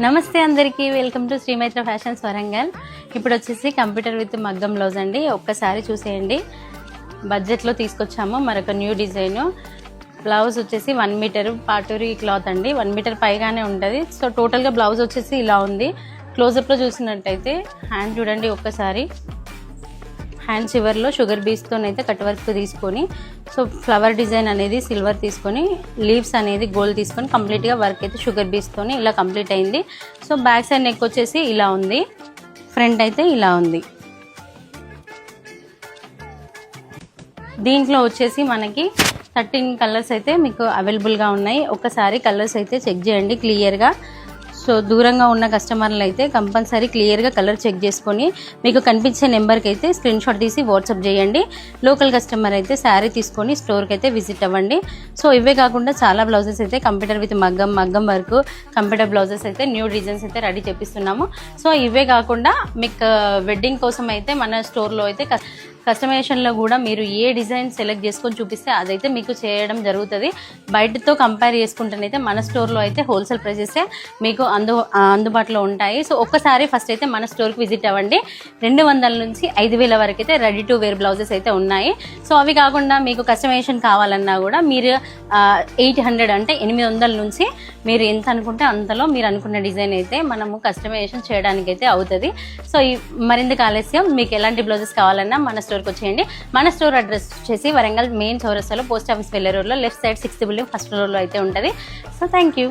నమస్తే అందరికీ, welcome to శ్రీమైత్ర fashions Warangal. ఇప్పుడు వచ్చేసి కంప్యూటర్ విత్ మగ్గం బ్లౌజ్ అండి. ఒక్కసారి చూసేయండి, బడ్జెట్లో తీసుకొచ్చాము మరొక న్యూ డిజైన్. బ్లౌజ్ వచ్చేసి 1 మీటర్ పాటూరి క్లాత్ అండి, 1 మీటర్ పైగానే ఉంటుంది. సో టోటల్గా బ్లౌజ్ వచ్చేసి ఇలా ఉంది. క్లోజప్లో చూసినట్టయితే హ్యాండ్ చూడండి ఒక్కసారి. హ్యాండ్ చివర్లో షుగర్ బీడ్స్తోనైతే కట్ వర్క్ తీసుకొని, సో ఫ్లవర్ డిజైన్ అనేది సిల్వర్ తీసుకొని, లీవ్స్ అనేది గోల్డ్ తీసుకొని కంప్లీట్గా వర్క్ అయితే షుగర్ బీడ్స్తోని ఇలా కంప్లీట్ అయింది. సో బ్యాక్ సైడ్ నెక్ వచ్చేసి ఇలా ఉంది, ఫ్రంట్ అయితే ఇలా ఉంది. దీంట్లో వచ్చేసి మనకి 13 కలర్స్ అయితే మీకు అవైలబుల్గా ఉన్నాయి. ఒక్కసారి కలర్స్ అయితే చెక్ చేయండి క్లియర్గా. సో దూరంగా ఉన్న కస్టమర్లు అయితే కంపల్సరీ క్లియర్గా కలర్ చెక్ చేసుకొని మీకు కనిపించే నెంబర్కి అయితే స్క్రీన్ షాట్ తీసి వాట్సాప్ చేయండి. లోకల్ కస్టమర్ అయితే శారీ తీసుకొని స్టోర్కి అయితే విజిట్ అవ్వండి. సో ఇవే కాకుండా చాలా బ్లౌజెస్ అయితే కంప్యూటర్ విత్ మగ్గం వర్క్ కంప్యూటర్ బ్లౌజెస్ అయితే న్యూ డిజైన్స్ అయితే రెడీ చేపిస్తున్నాము. సో ఇవే కాకుండా మీకు వెడ్డింగ్ కోసం అయితే మన స్టోర్లో అయితే కస్టమైజేషన్లో కూడా మీరు ఏ డిజైన్ సెలెక్ట్ చేసుకొని చూపిస్తే అదైతే మీకు చేయడం జరుగుతుంది. బయటతో కంపేర్ చేసుకుంటేనైతే మన స్టోర్లో అయితే హోల్సేల్ ప్రైసెసే మీకు అందుబాటులో ఉంటాయి. సో ఒక్కసారి ఫస్ట్ అయితే మన స్టోర్కి విజిట్ అవ్వండి. 200 నుంచి 5,000 వరకు అయితే రెడీ టు వేర్ బ్లౌజెస్ అయితే ఉన్నాయి. సో అవి కాకుండా మీకు కస్టమైజేషన్ కావాలన్నా కూడా మీరు 800 అంటే 800 నుంచి మీరు ఎంత అనుకుంటే అంతలో మీరు అనుకున్న డిజైన్ అయితే మనము కస్టమైజేషన్ చేయడానికి అయితే అవుతుంది. సో మరింత ఆలస్యం మీకు ఎలాంటి బ్లౌజెస్ కావాలన్నా మన స్టోర్కి వచ్చేయండి. మన స్టోర్ అడ్రస్ వచ్చేసి వరంగల్ మెయిన్ చౌరస్తాలో పోస్ట్ ఆఫీస్ వెళ్ళే రోడ్లో left side 6th building first ఫ్లోర్లో అయితే ఉంటుంది. So thank you.